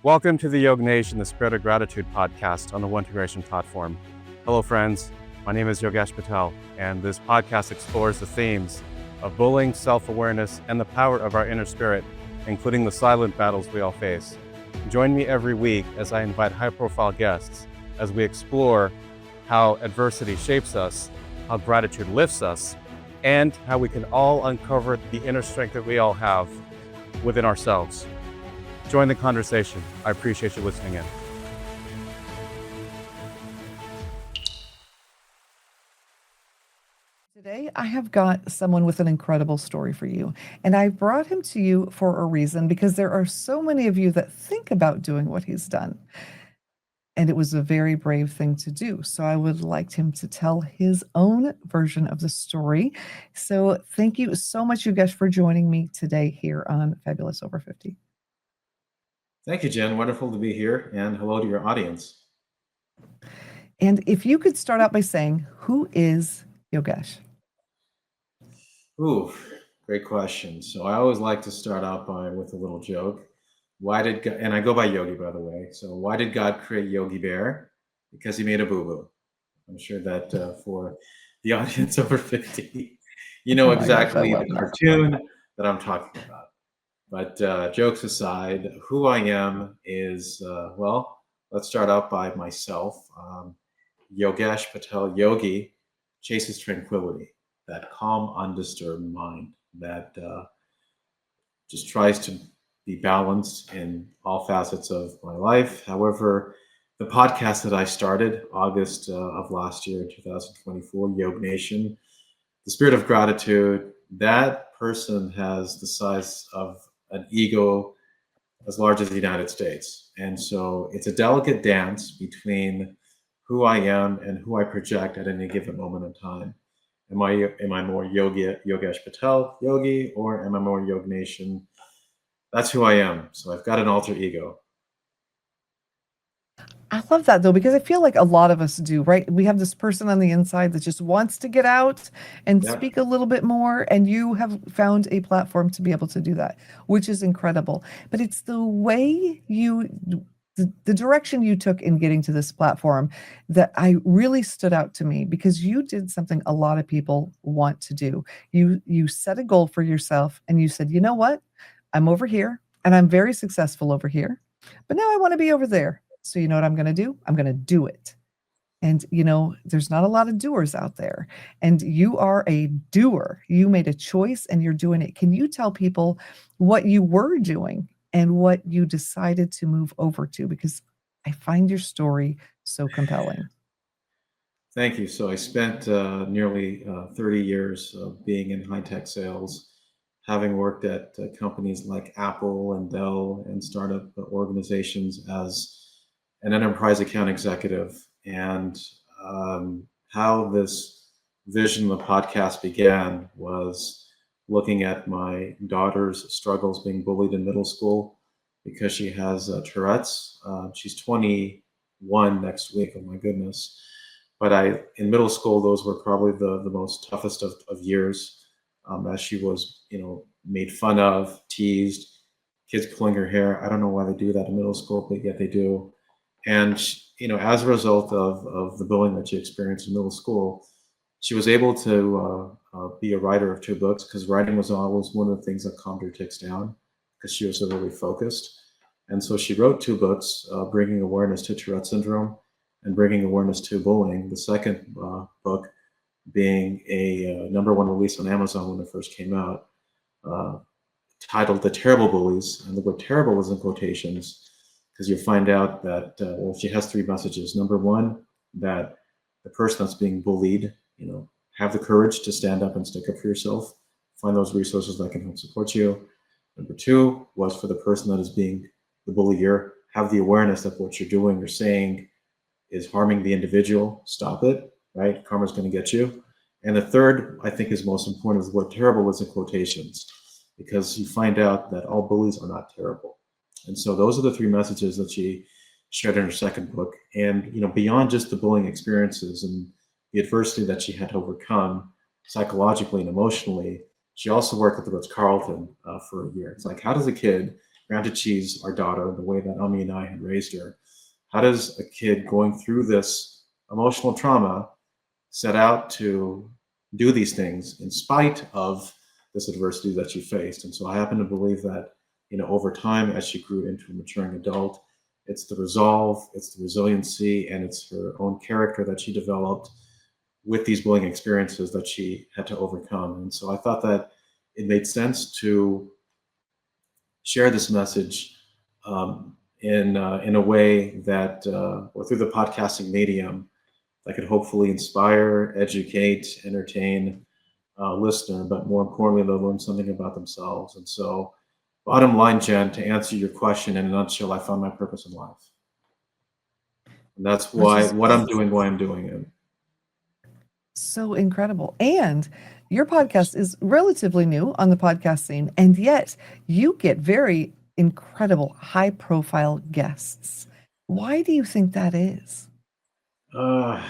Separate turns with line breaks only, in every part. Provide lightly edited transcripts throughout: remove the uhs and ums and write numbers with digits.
Welcome to the YoggNation, the Spirit of Gratitude podcast on the One Integration platform. Hello, friends. My name is Yogesh Patel, and this podcast explores the themes of bullying, self-awareness, and the power of our inner spirit, including the silent battles we all face. Join me every week as I invite high-profile guests as we explore how adversity shapes us, how gratitude lifts us, and how we can all uncover the inner strength that we all have within ourselves. Join the conversation. I appreciate you listening in.
Today, I have got someone with an incredible story for you. And I brought him to you for a reason because there are so many of you that think about doing what he's done. And it was a very brave thing to do. So I would like him to tell his own version of the story. So thank you so much, Yogesh, for joining me today here on Fabulous Over 50.
Thank you, Jen. Wonderful to be here, and hello to your audience.
And if you could start out by saying, who is Yogesh?
Ooh, great question. So I always like to start out with a little joke. Why did God, and I go by Yogi, by the way. So why did God create Yogi Bear? Because he made a boo-boo. I'm sure that for the audience over 50, you know exactly the cartoon that I'm talking about. But jokes aside, who I am is, let's start out by myself. Yogesh Patel, Yogi, chases tranquility, that calm, undisturbed mind that just tries to be balanced in all facets of my life. However, the podcast that I started August of last year, 2024, YoggNation, the spirit of gratitude, that person has the size of an ego as large as the United States. And so it's a delicate dance between who I am and who I project at any given moment in time. Am I more Yogesh Patel, Yogi, or am I more YoggNation? That's who I am. So I've got an alter ego.
I love that though, because I feel like a lot of us do, right? We have this person on the inside that just wants to get out and speak a little bit more. And you have found a platform to be able to do that, which is incredible. But it's the way the direction you took in getting to this platform that I really stood out to me, because you did something a lot of people want to do. You set a goal for yourself and you said, you know what? I'm over here and I'm very successful over here, but now I want to be over there. So you know what I'm going to do? I'm going to do it. And, there's not a lot of doers out there. And you are a doer. You made a choice and you're doing it. Can you tell people what you were doing and what you decided to move over to? Because I find your story so compelling.
Thank you. So I spent nearly 30 years of being in high-tech sales, having worked at companies like Apple and Dell and startup organizations as an enterprise account executive. And how this vision of the podcast began was looking at my daughter's struggles being bullied in middle school because she has Tourette's. She's 21 next week. Oh my goodness. But in middle school, those were probably the most toughest of years, as she was, made fun of, teased, kids pulling her hair. I don't know why they do that in middle school, but yet they do. And as a result of the bullying that she experienced in middle school, she was able to be a writer of 2 books, because writing was always one of the things that calmed her tics down, because she was so really focused. And so she wrote 2 books, bringing awareness to Tourette syndrome and bringing awareness to bullying. The second book being a #1 release on Amazon when it first came out, titled The Terrible Bullies. And the word terrible is in quotations, because you find out that, she has 3 messages. Number 1, that the person that's being bullied, have the courage to stand up and stick up for yourself. Find those resources that can help support you. Number 2 was for the person that is being the bullier, have the awareness that what you're doing or saying is harming the individual. Stop it, right? Karma's going to get you. And the third, I think, is most important, is the word terrible was in quotations, because you find out that all bullies are not terrible. And so those are the 3 messages that she shared in her second book. And, beyond just the bullying experiences and the adversity that she had to overcome psychologically and emotionally, she also worked at the Ritz-Carlton for a year. It's like, how does a kid granted she's our daughter, the way that Ami and I had raised her, how does a kid going through this emotional trauma set out to do these things in spite of this adversity that she faced? And so I happen to believe that, over time, as she grew into a maturing adult, it's the resolve, it's the resiliency, and it's her own character that she developed with these bullying experiences that she had to overcome. And so I thought that it made sense to share this message in a way that, or through the podcasting medium, that could hopefully inspire, educate, entertain a listener, but more importantly, they'll learn something about themselves. And so, bottom line, Jen, to answer your question in a nutshell, I found my purpose in life. And that's
Which
why
is
what I'm doing, why I'm doing it.
so incredible. And your podcast is relatively new on the podcast scene, and yet you get very incredible, high profile guests. Why do you think that is?
Uh,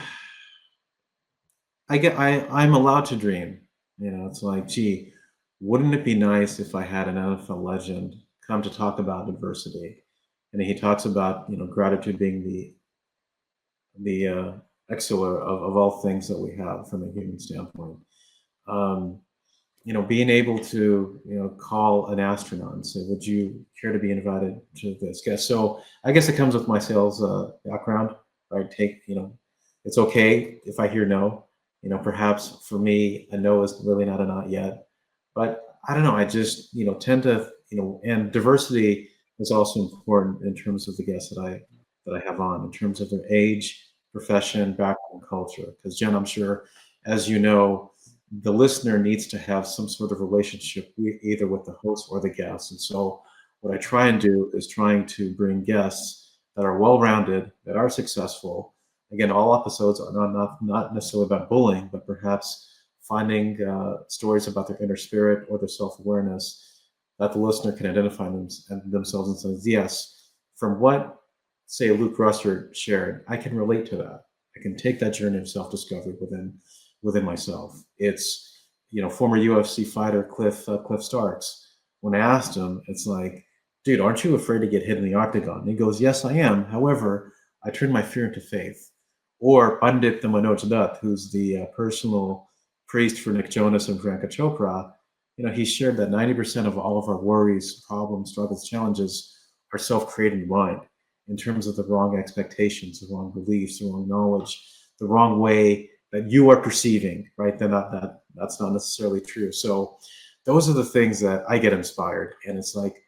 I'm allowed to dream. It's like, gee, wouldn't it be nice if I had an NFL legend come to talk about adversity? And he talks about, gratitude being the exoler of all things that we have from a human standpoint. Um, being able to, call an astronaut and say, would you care to be invited to this guest? So I guess it comes with my sales background, right? It's okay if I hear no. Perhaps for me, a no is really not a not yet. But I don't know. I just, tend to, and diversity is also important in terms of the guests that I have on, in terms of their age, profession, background, culture. Because Jen, I'm sure, as you know, the listener needs to have some sort of relationship either with the host or the guest. And so what I try and do is trying to bring guests that are well-rounded, that are successful. Again, all episodes are not necessarily about bullying, but perhaps finding stories about their inner spirit or their self-awareness that the listener can identify themselves and says, yes, from what, say, Luke Russert shared, I can relate to that. I can take that journey of self-discovery within myself. It's, former UFC fighter Cliff Starks. When I asked him, it's like, dude, aren't you afraid to get hit in the octagon? And he goes, yes, I am. However, I turn my fear into faith. Or Pandit Manoj Dutt, who's the personal priest for Nick Jonas and Priyanka Chopra, he shared that 90% of all of our worries, problems, struggles, challenges are self-created in mind, in terms of the wrong expectations, the wrong beliefs, the wrong knowledge, the wrong way that you are perceiving, right? That's not necessarily true. So those are the things that I get inspired. And it's like,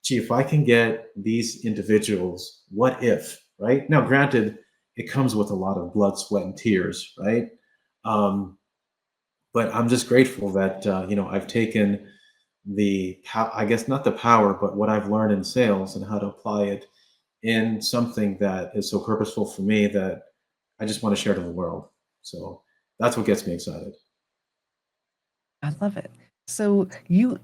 gee, if I can get these individuals, what if, right? Now, granted, it comes with a lot of blood, sweat, and tears, right? But I'm just grateful that, I've taken I guess not the power, but what I've learned in sales and how to apply it in something that is so purposeful for me that I just want to share to the world. So that's what gets me excited.
I love it. So you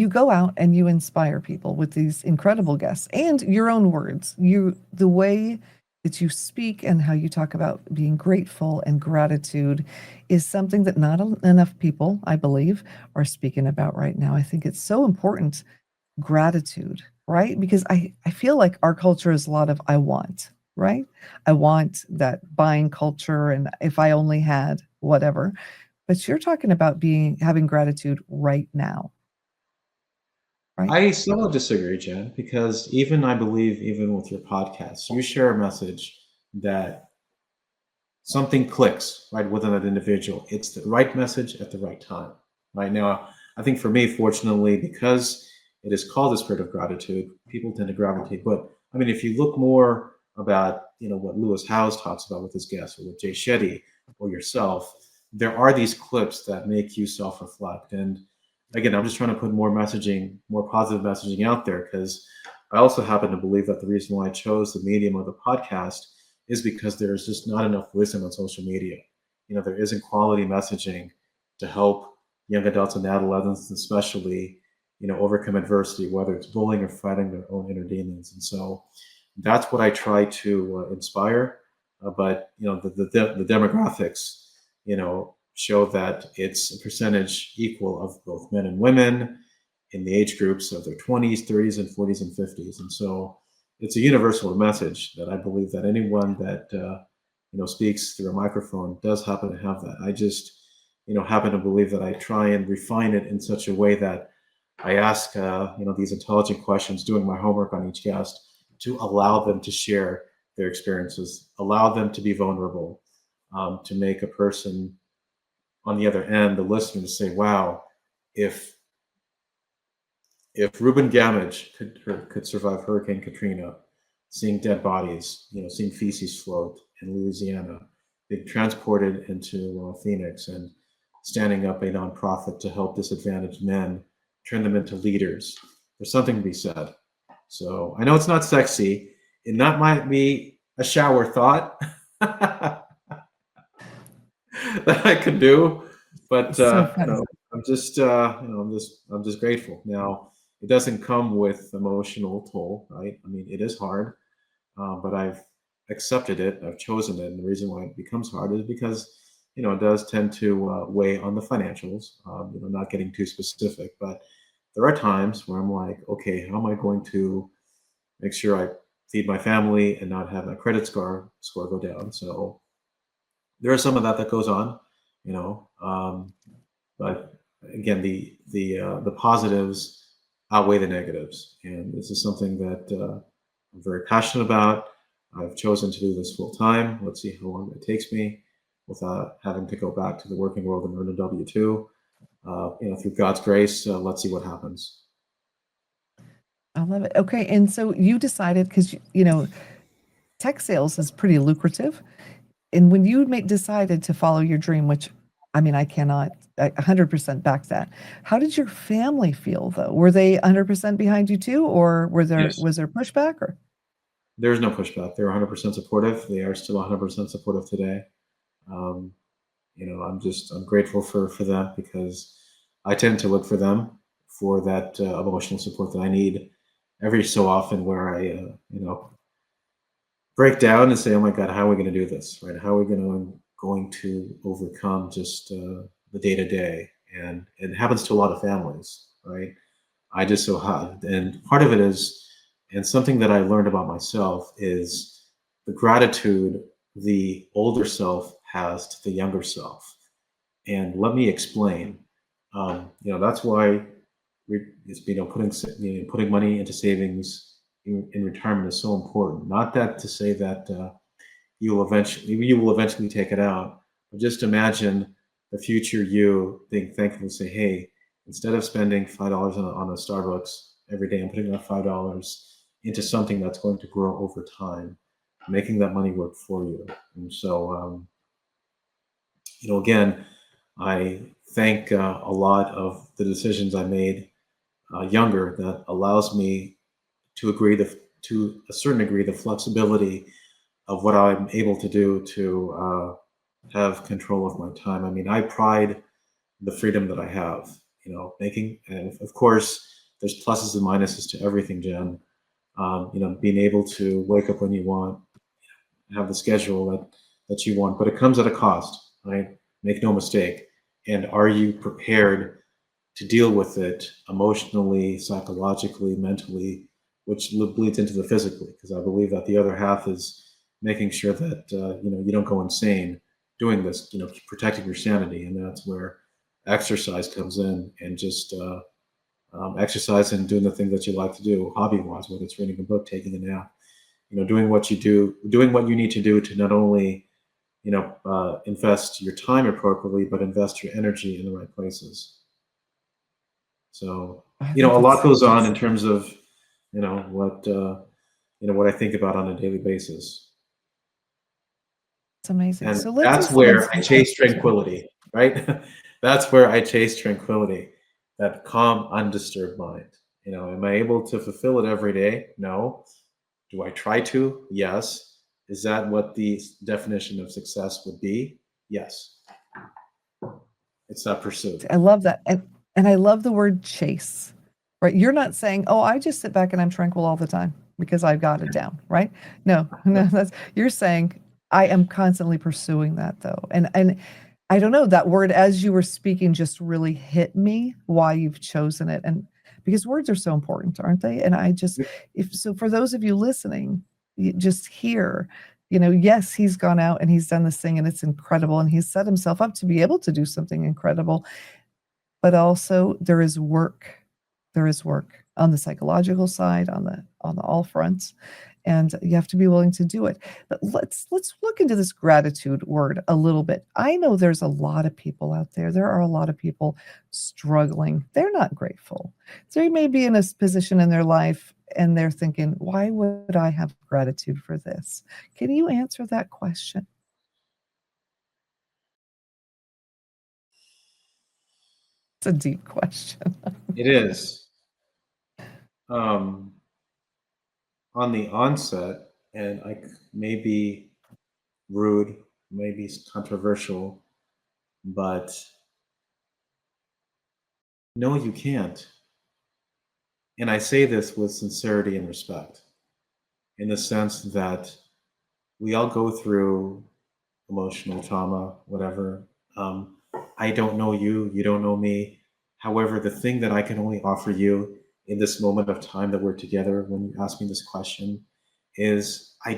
go out and you inspire people with these incredible guests and your own words. The way that you speak and how you talk about being grateful and gratitude is something that not enough people, I believe, are speaking about right now. I think it's so important, gratitude, right? Because I feel like our culture is a lot of I want, right? I want that buying culture, and if I only had whatever. But you're talking about having gratitude right now, right?
I somewhat disagree, Jen, because I believe even with your podcast, you share a message that something clicks right within that individual. It's the right message at the right time. Right now, I think for me, fortunately, because it is called the spirit of gratitude, people tend to gravitate. But I mean, if you look more about what Lewis Howes talks about with his guests, or with Jay Shetty, or yourself, there are these clips that make you self-reflect. And again, I'm just trying to put more messaging, more positive messaging out there, because I also happen to believe that the reason why I chose the medium of the podcast is because there's just not enough wisdom on social media. There isn't quality messaging to help young adults and adolescents, especially, overcome adversity, whether it's bullying or fighting their own inner demons. And so that's what I try to inspire. But the demographics, show that it's a percentage equal of both men and women. in the age groups of their 20s, 30s, and 40s and 50s. And so it's a universal message that I believe that anyone that speaks through a microphone does happen to have that. I just happen to believe that I try and refine it in such a way that I ask these intelligent questions, doing my homework on each guest, to allow them to share their experiences, allow them to be vulnerable, to make a person on the other end, the listener, to say, "Wow, if Reuben Gamage could survive Hurricane Katrina, seeing dead bodies, seeing feces float in Louisiana, being transported into Phoenix, and standing up a nonprofit to help disadvantaged men, turn them into leaders. There's something to be said." So I know it's not sexy, and that might be a shower thought that I could do, but
So funny.
I'm just I'm just grateful. Now, it doesn't come with emotional toll, right? I mean, it is hard, but I've accepted it. I've chosen it, and the reason why it becomes hard is because it does tend to weigh on the financials. Not getting too specific, but there are times where I'm like, okay, how am I going to make sure I feed my family and not have my credit score go down? So there is some of that goes on, but again, the positives outweigh the negatives, and this is something that I'm very passionate about. I've chosen to do this full time. Let's see how long it takes me without having to go back to the working world and earn a W-2. Through God's grace, let's see what happens.
I love it. Okay, and so you decided, because tech sales is pretty lucrative, and when you decided to follow your dream, which I mean, I cannot 100% back that. How did your family feel, though? Were they 100% behind you too, or was there
Yes.
pushback? Or
There's no pushback. They're 100% supportive. They are still 100% supportive today. Um, I'm grateful for them, because I tend to look for them for that emotional support that I need every so often, where I break down and say, "Oh my God, how are we going to do this? Right? How are we going to overcome just the day to day?" And it happens to a lot of families, right? I just so have, and part of it is, and something that I learned about myself is the gratitude the older self has to the younger self. And let me explain. That's why putting money into savings in retirement is so important. Not that to say that you will eventually take it out, but just imagine the future you being thankful to say, "Hey, instead of spending $5 on a Starbucks every day, I'm putting that $5 into something that's going to grow over time, making that money work for you." And so, again, I thank a lot of the decisions I made younger, that allows me to to a certain degree, the flexibility of what I'm able to do to have control of my time. I mean, I pride the freedom that I have, and of course, there's pluses and minuses to everything, Jen. Being able to wake up when you want, have the schedule that you want, but it comes at a cost, right? Make no mistake. And are you prepared to deal with it emotionally, psychologically, mentally, which bleeds into the physically? Because I believe that the other half is making sure that you don't go insane doing this, protecting your sanity, and that's where exercise comes in, and just exercise and doing the thing that you like to do, hobby-wise, whether it's reading a book, taking a nap, doing what you need to do to not only invest your time appropriately, but invest your energy in the right places. So,
I
a
think
lot goes on
it's
in terms of, what I think about on a daily basis.
amazing.
And
So let's say
that's
someone
where I
says,
chase
sorry.
tranquility, right? That's where I chase tranquility, that calm, undisturbed mind. Am I able to fulfill it every day? No. Do I try to? Yes. Is that what the definition of success would be? Yes. It's that pursuit.
I love that. And I love the word chase, right? You're not saying, "Oh, I just sit back and I'm tranquil all the time because I've got it down," right? No, no, you're saying, "I am constantly pursuing that, though." And I don't know, that word as you were speaking just really hit me, why you've chosen it. And because words are so important, aren't they? And I just, if so, for those of you listening, you just hear, yes, he's gone out and he's done this thing and it's incredible. And he's set himself up to be able to do something incredible. But also there is work. There is work on the psychological side, on the all fronts, and you have to be willing to do it. But let's look into this gratitude word a little bit. I know there's a lot of people out there. There are a lot of people struggling. They're not grateful. So they may be in a position in their life and they're thinking, why would I have gratitude for this? Can you answer that question? It's a deep question.
It is. On the onset, and I may be rude, maybe controversial, but no, you can't. And I say this with sincerity and respect, in the sense that we all go through emotional trauma, whatever. I don't know you, you don't know me. However, the thing that I can only offer you in this moment of time that we're together, when you ask me this question, is I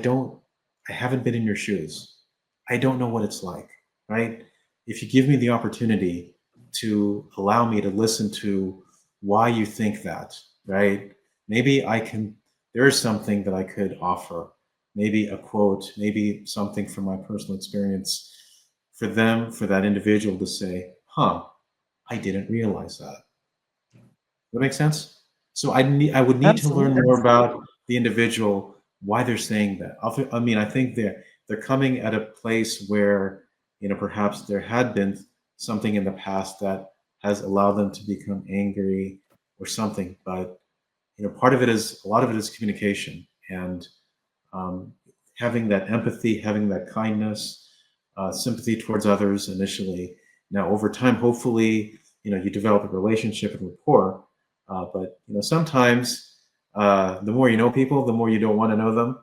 haven't been in your shoes. I don't know what it's like, right? If you give me the opportunity to allow me to listen to why you think that, right? Maybe there is something that I could offer, maybe a quote, maybe something from my personal experience for that individual to say, huh, I didn't realize that. That makes sense? So I would need to learn
Absolutely.
more about the individual, why they're saying that. I think they're coming at a place where, perhaps there had been something in the past that has allowed them to become angry or something. But, a lot of it is communication, and um, having that empathy, having that kindness, sympathy towards others initially. Now, over time, hopefully, you develop a relationship and rapport. But sometimes the more you know people, the more you don't want to know them,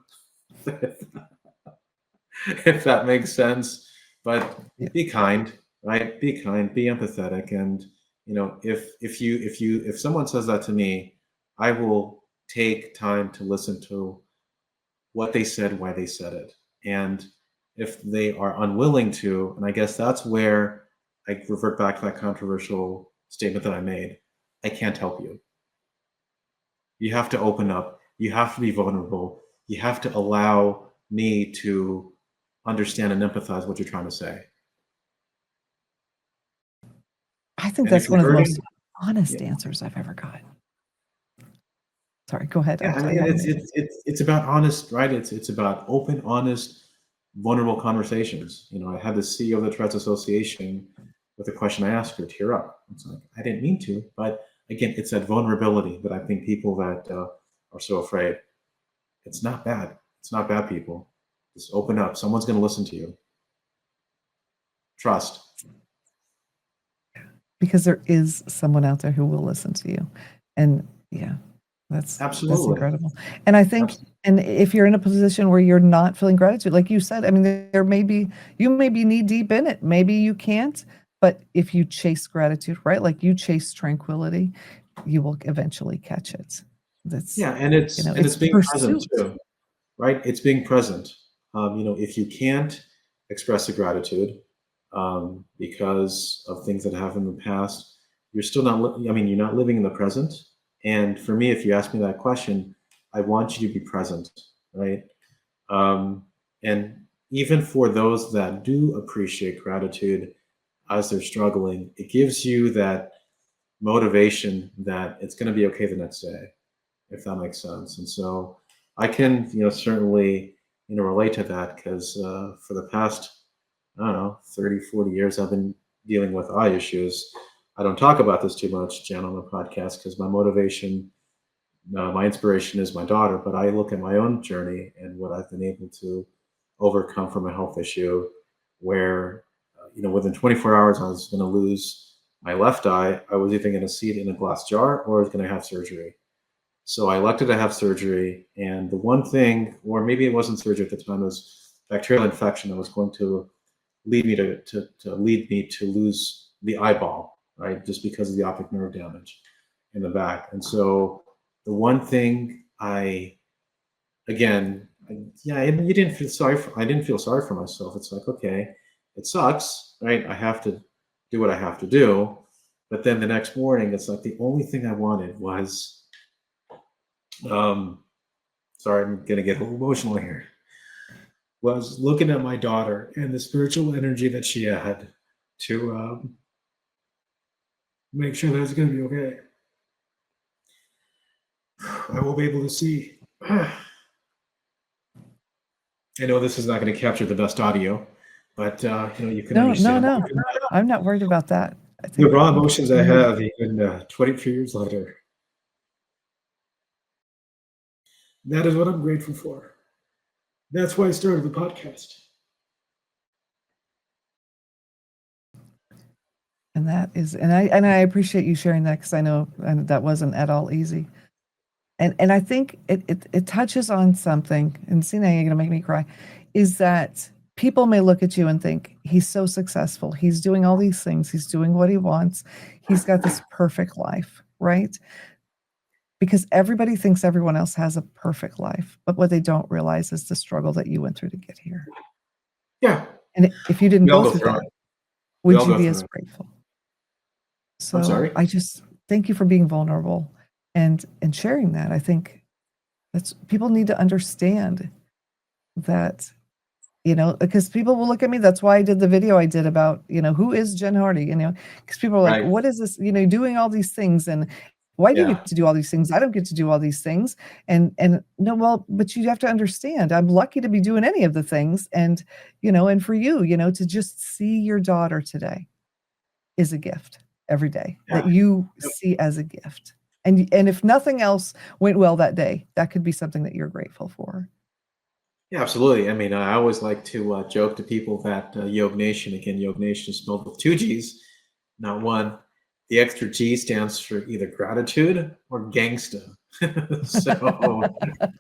if that makes sense. But
Yeah.
be kind, right? Be kind, be empathetic, and if someone says that to me, I will take time to listen to what they said, why they said it. And if they are unwilling to, and I guess that's where I revert back to that controversial statement that I made, I can't help you. You have to open up. You have to be vulnerable. You have to allow me to understand and empathize what you're trying to say.
I think
And if
that's one
you're
of the
hurting,
most honest
yeah,
answers I've ever gotten. Sorry, go ahead.
yeah. I
I
mean,
don't
it's
mean.
it's it's it's about honest, right? It's about open, honest, vulnerable conversations. I had the CEO of the Trust Association with a question I asked her, tear up. It's like, I didn't mean to, but again, it's that vulnerability that I think people that are so afraid. It's not bad. It's not bad, people. Just open up. Someone's going to listen to you. Trust.
Because there is someone out there who will listen to you. And yeah, that's
Absolutely.
incredible. And I think,
Absolutely.
and if you're in a position where you're not feeling gratitude, like you said, I mean, you may be knee deep in it. Maybe you can't, but if you chase gratitude, right? Like you chase tranquility, you will eventually catch it. That's,
Yeah, and it's
it's
being present
pursuit.
too, right? It's being present. If you can't express a gratitude because of things that happened in the past, you're still not. You're not living in the present. And for me, if you ask me that question, I want you to be present, right? Um, and even for those that do appreciate gratitude as they're struggling, it gives you that motivation that it's going to be okay the next day, if that makes sense. And so I can, certainly, relate to that because for the past, I don't know, 30, 40 years, I've been dealing with eye issues. I don't talk about this too much, Jen, on the podcast because my motivation, my inspiration is my daughter, but I look at my own journey and what I've been able to overcome from a health issue where, within 24 hours, I was going to lose my left eye. I was either going to see it in a glass jar or I was going to have surgery. So I elected to have surgery. And the one thing, or maybe it wasn't surgery at the time, it was bacterial infection that was going to lead me to lose the eyeball, right? Just because of the optic nerve damage. in the back. And so the one thing you didn't feel sorry I didn't feel sorry for myself. It's like, okay, it sucks, right? I have to do what I have to do. But then the next morning, it's like the only thing I wanted was, sorry, I'm going to get a little emotional here, was looking at my daughter and the spiritual energy that she had to make sure that it's going to be okay. I will be able to see. I know this is not going to capture the best audio, but you can understand.
No. I'm not worried about that. I
The
think
raw emotions I have even 23 years later. That is what I'm grateful for. That's why I started the podcast.
and that is, and I appreciate you sharing that, because I know that wasn't at all easy. And I think it touches on something, and see, now you're going to make me cry, is that people may look at you and think, he's so successful, he's doing all these things, he's doing what he wants, he's got this perfect life, right? Because everybody thinks everyone else has a perfect life, but what they don't realize is the struggle that you went through to get here.
Yeah.
And if you didn't
We all
go
go
through
through
that,
it.
would
all
you
go
be
through
as
it.
grateful?
I'm sorry?
So I just thank you for being vulnerable and sharing that. I think that's, people need to understand that, because people will look at me. That's why I did the video I did about, who is Jen Hardy, because people are like,
Right.
what is this, doing all these things, and why do you
Yeah.
get to do all these things? I don't get to do all these things. And no, well, but you have to understand, I'm lucky to be doing any of the things. And, and for you, to just see your daughter today is a gift every day that you see as a gift. And if nothing else went well that day, that could be something that you're grateful for.
Yeah, absolutely. I mean, I always like to joke to people that YoggNation, again, YoggNation is spelled with two G's, not one. The extra G stands for either gratitude or gangsta. So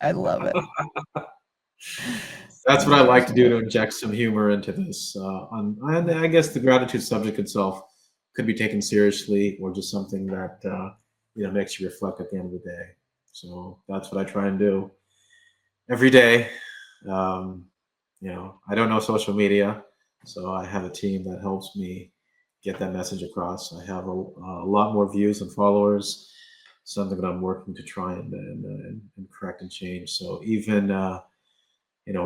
I love it.
that's what I like to do, to inject some humor into this. And I guess the gratitude subject itself could be taken seriously, or just something that makes you reflect at the end of the day. So that's what I try and do every day. I don't know social media, so I have a team that helps me get that message across. I have a lot more views and followers, something that I'm working to try and correct and change. So even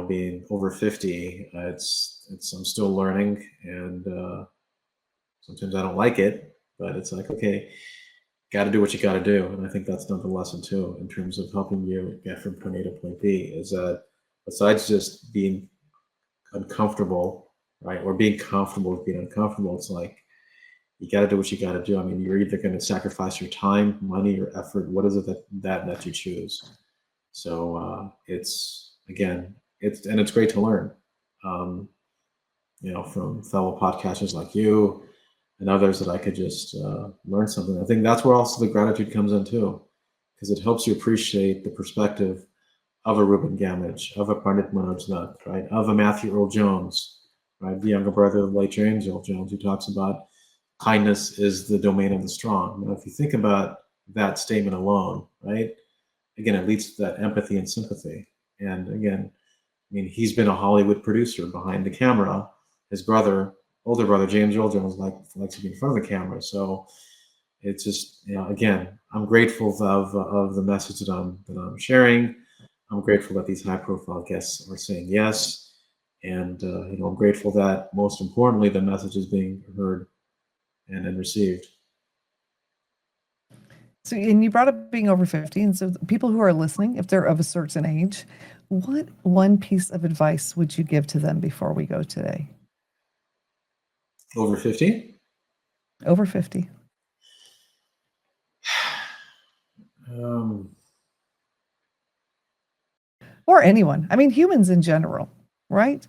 being over 50, I'm still learning, and sometimes I don't like it, but it's like, okay, got to do what you got to do. And I think that's another lesson too, in terms of helping you get from point A to point B, is that besides just being uncomfortable, right, or being comfortable with being uncomfortable, it's like, you got to do what you got to do. I mean, you're either going to sacrifice your time, money, or effort. What is it that you choose? So it's great to learn, from fellow podcasters like you and others, that I could just learn something. I think that's where also the gratitude comes in too, because it helps you appreciate the perspective of a Ruben Gamage, of a Pandit Manoj Nath, right, of a Matthew Earl Jones, right, the younger brother of the late James Earl Jones, who talks about kindness is the domain of the strong. Now, if you think about that statement alone, right, again, it leads to that empathy and sympathy. And again, I mean, he's been a Hollywood producer behind the camera. His older brother, James Earl Jones, likes to be in front of the camera. So it's just, again, I'm grateful of the message that I'm sharing. I'm grateful that these high-profile guests are saying yes, and I'm grateful that, most importantly, the message is being heard and received.
So, and you brought up being over 50. And so people who are listening, if they're of a certain age, what one piece of advice would you give to them before we go today?
Over 50?
Over 50. Or anyone. I mean, humans in general, right?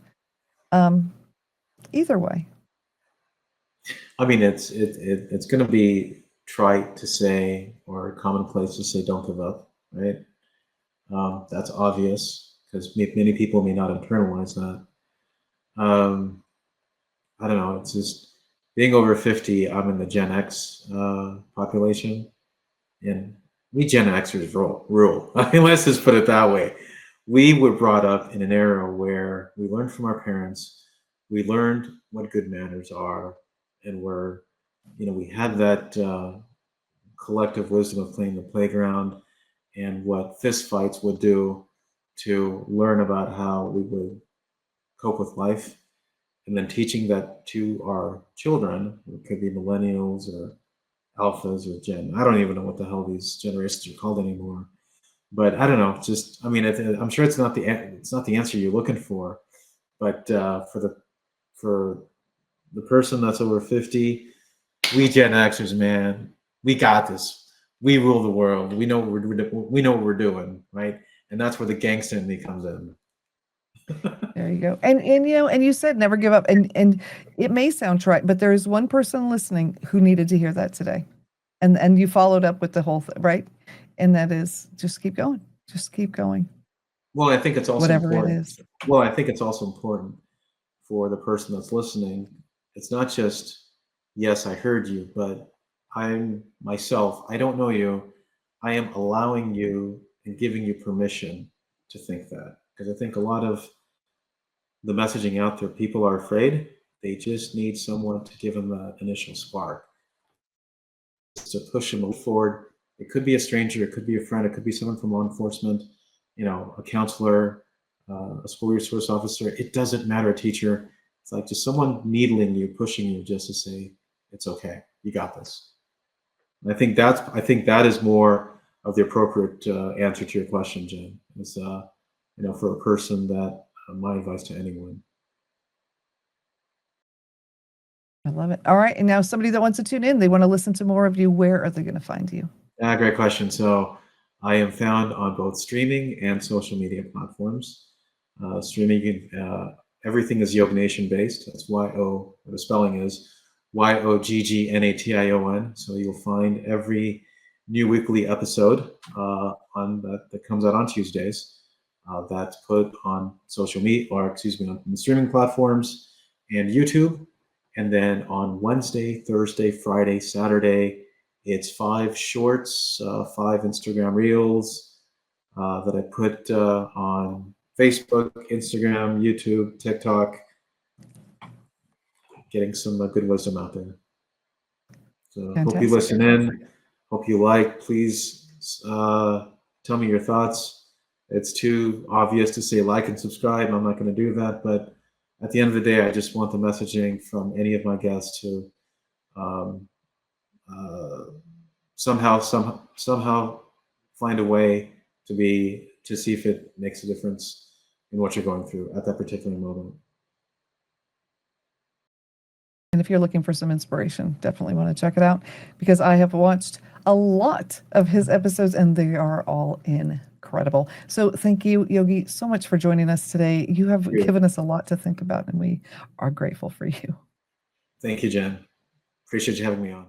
Either way.
I mean, it's going to be trite to say, or commonplace to say, don't give up, right? That's obvious, because many people may not internalize that. I don't know. It's just being over 50. I'm in the Gen X population, and we Gen Xers rule. I mean, let's just put it that way. We were brought up in an era where we learned from our parents, we learned what good manners are, and we had that collective wisdom of playing the playground and what fist fights would do to learn about how we would cope with life, and then teaching that to our children. It could be millennials or alphas or gen. I don't even know what the hell these generations are called anymore. But I don't know. Just, I mean, I'm sure it's not the answer you're looking for. But for the person that's over 50, we Gen Xers, man, we got this. We rule the world. We know what we're doing, right? And that's where the gangster in me comes in.
There you go. And you said never give up. And it may sound trite, but there is one person listening who needed to hear that today. And you followed up with the whole thing, right? And that is just keep going. Just keep going.
Well, I think it's also
Whatever
important.
It is.
Well, I think it's also important for the person that's listening. It's not just, yes, I heard you, but I'm myself. I don't know you. I am allowing you and giving you permission to think that. Because I think a lot of the messaging out there, people are afraid. They just need someone to give them that initial spark, to push them forward. It could be a stranger, it could be a friend, it could be someone from law enforcement, a counselor, a school resource officer. It doesn't matter, a teacher. It's like just someone needling you, pushing you, just to say, it's okay, you got this. And I think that is more of the appropriate answer to your question, Jen. Is for a person that my advice to anyone.
I love it. All right. And now somebody that wants to tune in, they want to listen to more of you. Where are they going to find you?
Great question. So I am found on both streaming and social media platforms. Streaming, everything is YoggNation based. That's the spelling is YoggNation. So you'll find every new weekly episode that comes out on Tuesdays. That's put on social media, on the streaming platforms and YouTube. And then on Wednesday, Thursday, Friday, Saturday, it's 5 shorts, 5 Instagram reels that I put on Facebook, Instagram, YouTube, TikTok, getting some good wisdom out there. So
Fantastic.
Hope you listen in. Hope you like. Please tell me your thoughts. It's too obvious to say like and subscribe. I'm not going to do that. But at the end of the day, I just want the messaging from any of my guests to somehow find a way to see if it makes a difference in what you're going through at that particular moment.
And if you're looking for some inspiration, definitely want to check it out, because I have watched a lot of his episodes and they are all incredible. So thank you, Yogi, so much for joining us today. You have given us a lot to think about, and we are grateful for you.
Thank you, Jen. Appreciate you having me on.